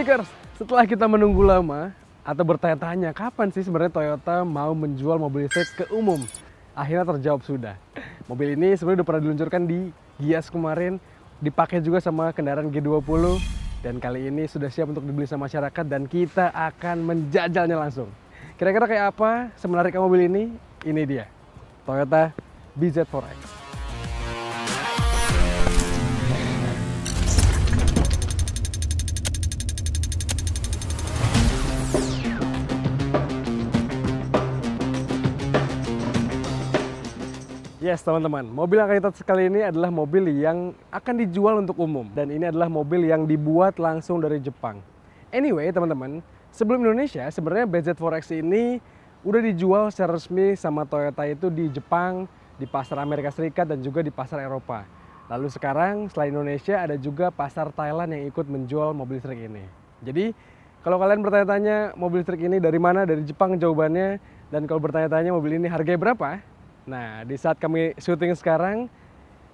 Stickers, setelah kita menunggu lama atau bertanya-tanya kapan sih sebenarnya Toyota mau menjual mobil listrik ke umum, akhirnya terjawab sudah. Mobil ini sebenarnya udah pernah diluncurkan di Gias kemarin, dipakai juga sama kendaraan G20, dan kali ini sudah siap untuk dibeli sama masyarakat dan kita akan menjajalnya langsung. Kira-kira kayak apa semenarik mobil ini? Ini dia, Toyota BZ4X. Yes teman-teman, mobil yang akan kita sekali ini adalah mobil yang akan dijual untuk umum. Dan ini adalah mobil yang dibuat langsung dari Jepang. Anyway teman-teman, sebelum Indonesia sebenarnya BZ4X ini udah dijual secara resmi sama Toyota itu di Jepang, di pasar Amerika Serikat dan juga di pasar Eropa. Lalu sekarang selain Indonesia ada juga pasar Thailand yang ikut menjual mobil listrik ini. Jadi kalau kalian bertanya-tanya mobil listrik ini dari mana, dari Jepang jawabannya. Dan kalau bertanya-tanya mobil ini harganya berapa? Nah, di saat kami syuting sekarang,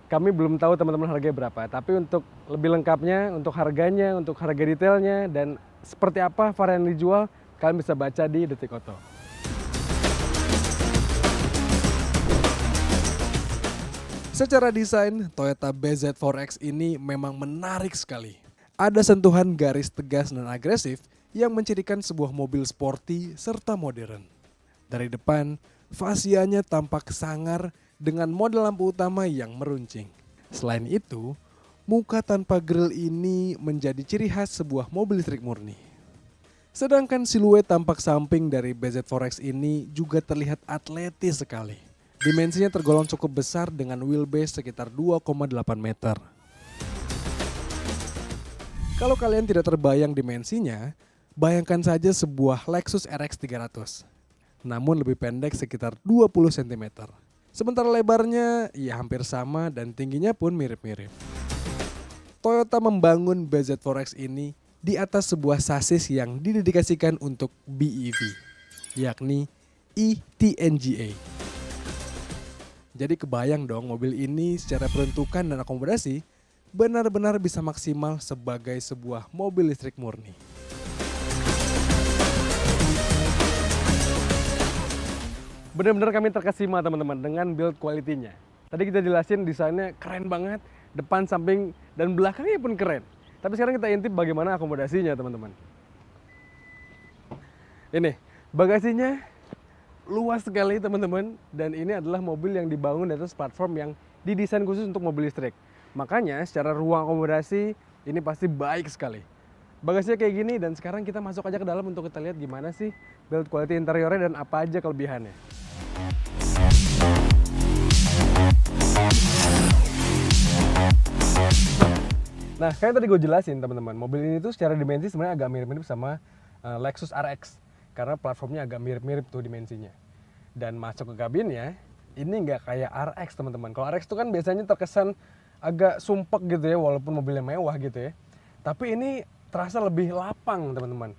kami belum tahu teman-teman harganya berapa. Tapi untuk lebih lengkapnya, untuk harganya, untuk harga detailnya, dan seperti apa varian yang dijual, kalian bisa baca di Detik Oto. Secara desain, Toyota BZ4X ini memang menarik sekali. Ada sentuhan garis tegas dan agresif yang mencirikan sebuah mobil sporty serta modern. Dari depan, fasianya tampak sangar dengan model lampu utama yang meruncing. Selain itu, muka tanpa grill ini menjadi ciri khas sebuah mobil listrik murni. Sedangkan siluet tampak samping dari BZ4X ini juga terlihat atletis sekali. Dimensinya tergolong cukup besar dengan wheelbase sekitar 2,8 meter. Kalau kalian tidak terbayang dimensinya, bayangkan saja sebuah Lexus RX 300. Namun lebih pendek sekitar 20 cm. Sementara lebarnya ya hampir sama dan tingginya pun mirip-mirip. Toyota membangun BZ4X ini di atas sebuah sasis yang didedikasikan untuk BEV, yakni e-TNGA. Jadi kebayang dong mobil ini secara peruntukan dan akomodasi benar-benar bisa maksimal sebagai sebuah mobil listrik murni. Benar-benar kami terkesima teman-teman dengan build quality-nya. Tadi kita jelasin desainnya keren banget, depan, samping, dan belakangnya pun keren. Tapi sekarang kita intip bagaimana akomodasinya teman-teman. Ini, bagasinya luas sekali teman-teman, dan ini adalah mobil yang dibangun di atas platform yang didesain khusus untuk mobil listrik. Makanya secara ruang akomodasi ini pasti baik sekali. Bagasinya kayak gini dan sekarang kita masuk aja ke dalam untuk kita lihat gimana sih build quality interiornya dan apa aja kelebihannya. Nah, kayak tadi gue jelasin teman-teman, mobil ini tuh secara dimensi sebenarnya agak mirip-mirip sama Lexus RX karena platformnya agak mirip-mirip tuh dimensinya. Dan masuk ke kabinnya, ini nggak kayak RX teman-teman. Kalau RX tuh kan biasanya terkesan agak sumpek gitu ya, walaupun mobilnya mewah gitu ya. Tapi ini terasa lebih lapang teman-teman.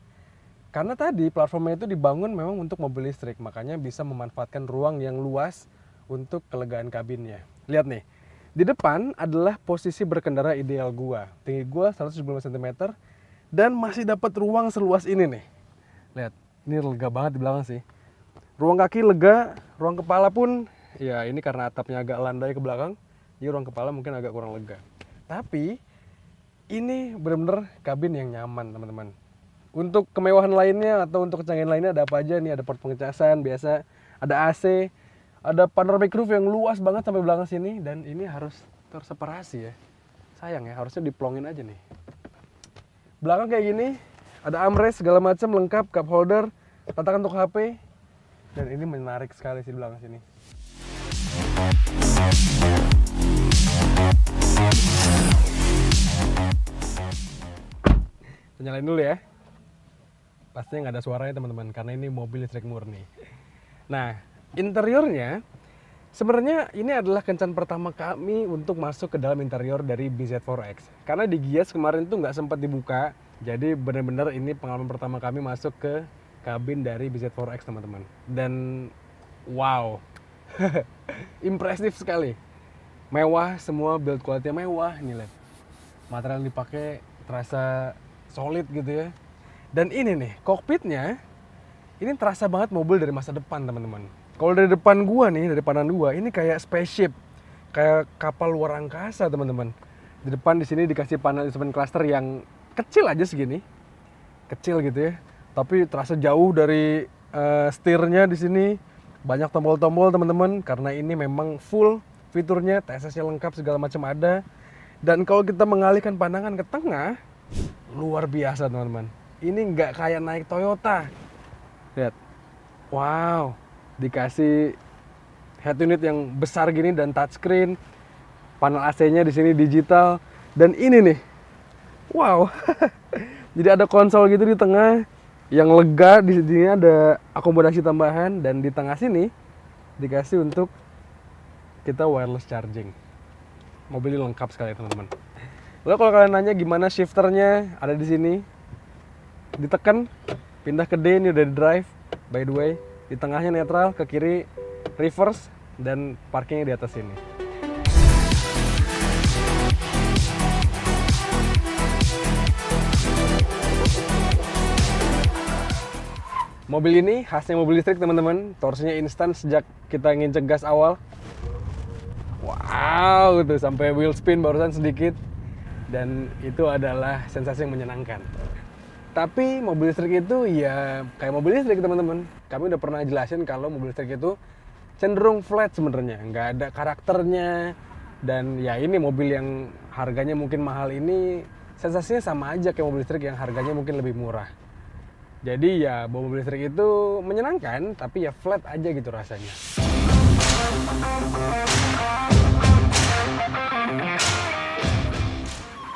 Karena tadi platformnya itu dibangun memang untuk mobil listrik, makanya bisa memanfaatkan ruang yang luas untuk kelegaan kabinnya. Lihat nih, di depan adalah posisi berkendara ideal gua. Tinggi gua 175 cm dan masih dapat ruang seluas ini nih. Lihat, ini lega banget di belakang sih. Ruang kaki lega, ruang kepala pun ya ini karena atapnya agak landai ke belakang, jadi ruang kepala mungkin agak kurang lega. Tapi ini benar-benar kabin yang nyaman teman-teman. Untuk kemewahan lainnya atau untuk kecanggihan lainnya ada apa aja nih? Ada port pengecasan biasa, ada AC, ada panoramic roof yang luas banget sampai belakang sini, dan ini harus terseparasi ya. Sayang ya, harusnya diplongin aja nih. Belakang kayak gini, ada armrest segala macam lengkap, cup holder, tatakan untuk HP, dan ini menarik sekali sih di belakang sini. Kita nyalain dulu ya. Pastinya nggak ada suaranya teman-teman, karena ini mobil listrik murni. Nah, interiornya sebenarnya ini adalah kencan pertama kami untuk masuk ke dalam interior dari BZ4X. Karena di Gias kemarin tuh nggak sempat dibuka, jadi benar-benar ini pengalaman pertama kami masuk ke kabin dari BZ4X teman-teman. Dan wow, impresif sekali. Mewah, semua build quality mewah. Nih lihat, material yang dipakai terasa solid gitu ya. Dan ini nih, kokpitnya ini terasa banget mobil dari masa depan, teman-teman. Kalau dari depan gua nih, dari pandangan gua, ini kayak spaceship, kayak kapal luar angkasa, teman-teman. Di depan di sini dikasih panel instrument cluster yang kecil aja segini, kecil gitu ya. Tapi terasa jauh dari setirnya di sini. Banyak tombol-tombol, teman-teman, karena ini memang full fiturnya, TSS-nya lengkap, segala macam ada. Dan kalau kita mengalihkan pandangan ke tengah, luar biasa, teman-teman. Ini nggak kayak naik Toyota. Lihat, wow, dikasih head unit yang besar gini dan touchscreen, panel AC-nya di sini digital, dan ini nih, wow, jadi ada konsol gitu di tengah yang lega. Di sini ada akomodasi tambahan, dan di tengah sini dikasih untuk kita wireless charging. Mobil ini lengkap sekali, teman-teman. Lalu kalau kalian nanya gimana shifternya, ada di sini. Ditekan, pindah ke D, ini udah di drive, by the way. Di tengahnya netral, ke kiri reverse, dan parkingnya di atas sini. Mobil ini khasnya mobil listrik, teman-teman. Torsinya instan sejak kita nginjek gas awal. Wow, tuh sampai wheel spin barusan sedikit. Dan itu adalah sensasi yang menyenangkan. Tapi mobil listrik itu ya kayak mobil listrik, teman-teman. Kami udah pernah jelasin kalau mobil listrik itu cenderung flat sebenarnya, nggak ada karakternya. Dan ya ini mobil yang harganya mungkin mahal ini sensasinya sama aja kayak mobil listrik yang harganya mungkin lebih murah. Jadi ya bawa mobil listrik itu menyenangkan, tapi ya flat aja gitu rasanya.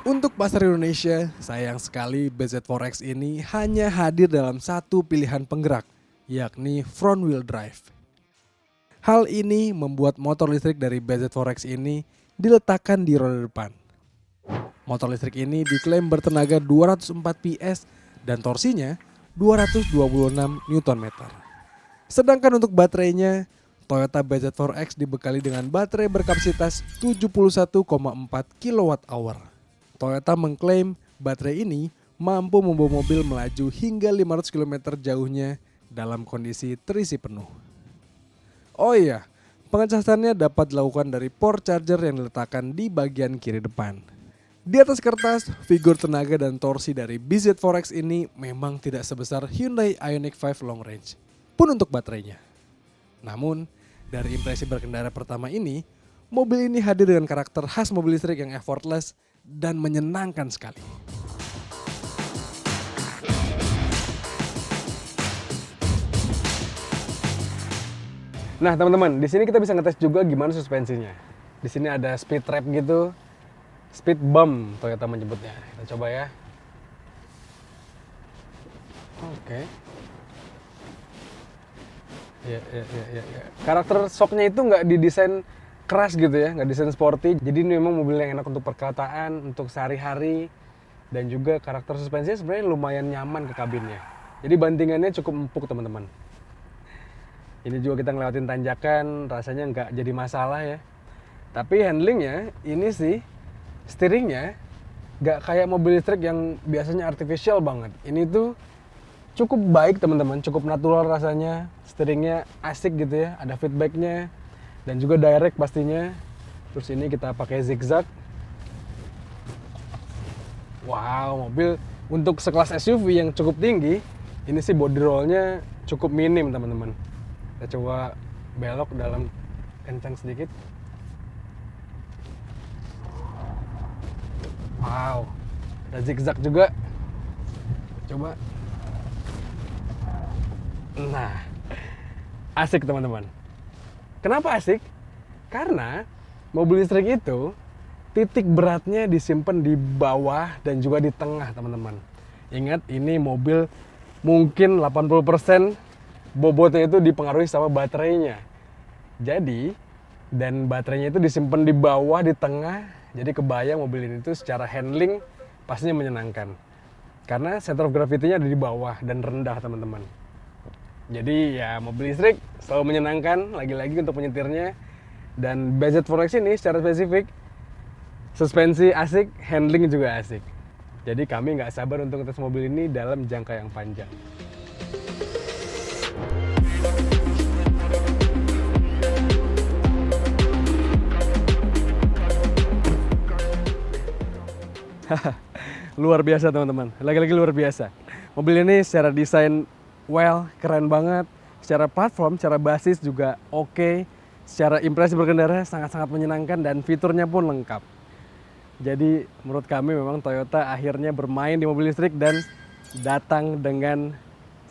Untuk pasar Indonesia, sayang sekali BZ4X ini hanya hadir dalam satu pilihan penggerak, yakni front wheel drive. Hal ini membuat motor listrik dari BZ4X ini diletakkan di roda depan. Motor listrik ini diklaim bertenaga 204 PS dan torsinya 226 Nm. Sedangkan untuk baterainya, Toyota BZ4X dibekali dengan baterai berkapasitas 71,4 kWh. Toyota mengklaim baterai ini mampu membawa mobil melaju hingga 500 km jauhnya dalam kondisi terisi penuh. Oh iya, pengecasannya dapat dilakukan dari port charger yang diletakkan di bagian kiri depan. Di atas kertas, figur tenaga dan torsi dari BZ4X ini memang tidak sebesar Hyundai Ioniq 5 Long Range, pun untuk baterainya. Namun, dari impresi berkendara pertama ini, mobil ini hadir dengan karakter khas mobil listrik yang effortless dan menyenangkan sekali. Nah, teman-teman, di sini kita bisa ngetes juga gimana suspensinya. Di sini ada speed trap gitu. Speed bump Toyota menyebutnya. Kita coba ya. Oke. Ya. Karakter shocknya itu nggak didesain keras gitu ya, nggak desain sporty. Jadi ini memang mobil yang enak untuk perkataan, untuk sehari-hari. Dan juga karakter suspensinya sebenarnya lumayan nyaman ke kabinnya. Jadi bantingannya cukup empuk, teman-teman. Ini juga kita ngelewatin tanjakan, rasanya nggak jadi masalah ya. Tapi handlingnya ini sih, steeringnya gak kayak mobil listrik yang biasanya artificial banget. Ini tuh cukup baik, teman-teman, cukup natural rasanya. Steeringnya asik gitu ya, ada feedbacknya dan juga direct pastinya. Terus ini kita pakai zigzag. Wow, mobil untuk sekelas SUV yang cukup tinggi, ini sih body rollnya cukup minim, teman-teman. Kita coba belok dalam kencang sedikit. Wow, ada zigzag juga. Coba. Nah, asik, teman-teman. Kenapa asik? Karena mobil listrik itu titik beratnya disimpan di bawah dan juga di tengah, teman-teman. Ingat, ini mobil mungkin 80% bobotnya itu dipengaruhi sama baterainya. Jadi, dan baterainya itu disimpan di bawah, di tengah. Jadi kebayang mobil ini tuh secara handling pastinya menyenangkan. Karena center of gravity-nya ada di bawah dan rendah, teman-teman. Jadi ya mobil listrik selalu menyenangkan, lagi-lagi untuk penyetirnya. Dan BZ4X ini secara spesifik, suspensi asik, handling juga asik. Jadi kami nggak sabar untuk ngetes mobil ini dalam jangka yang panjang. Luar biasa teman-teman, lagi-lagi luar biasa. Mobil ini secara desain keren banget. Secara platform, secara basis juga oke. Secara impresi berkendara sangat-sangat menyenangkan dan fiturnya pun lengkap. Jadi menurut kami memang Toyota akhirnya bermain di mobil listrik dan datang dengan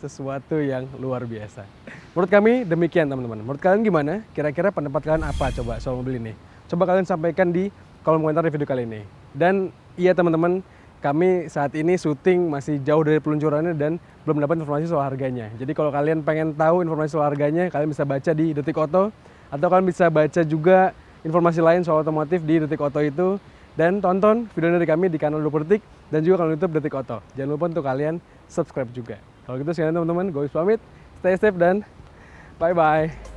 sesuatu yang luar biasa. Menurut kami demikian teman-teman. Menurut kalian gimana? Kira-kira pendapat kalian apa coba soal mobil ini? Coba kalian sampaikan di kolom komentar di video kali ini. Dan iya teman-teman, kami saat ini syuting masih jauh dari peluncurannya dan belum dapat informasi soal harganya. Jadi kalau kalian pengen tahu informasi soal harganya, kalian bisa baca di Detik Auto, atau kalian bisa baca juga informasi lain soal otomotif di Detik Auto itu. Dan tonton video dari kami di kanal 20 Detik dan juga kanal YouTube Detik Auto. Jangan lupa untuk kalian subscribe juga. Kalau gitu sekian teman-teman, gue pamit, stay safe dan bye-bye.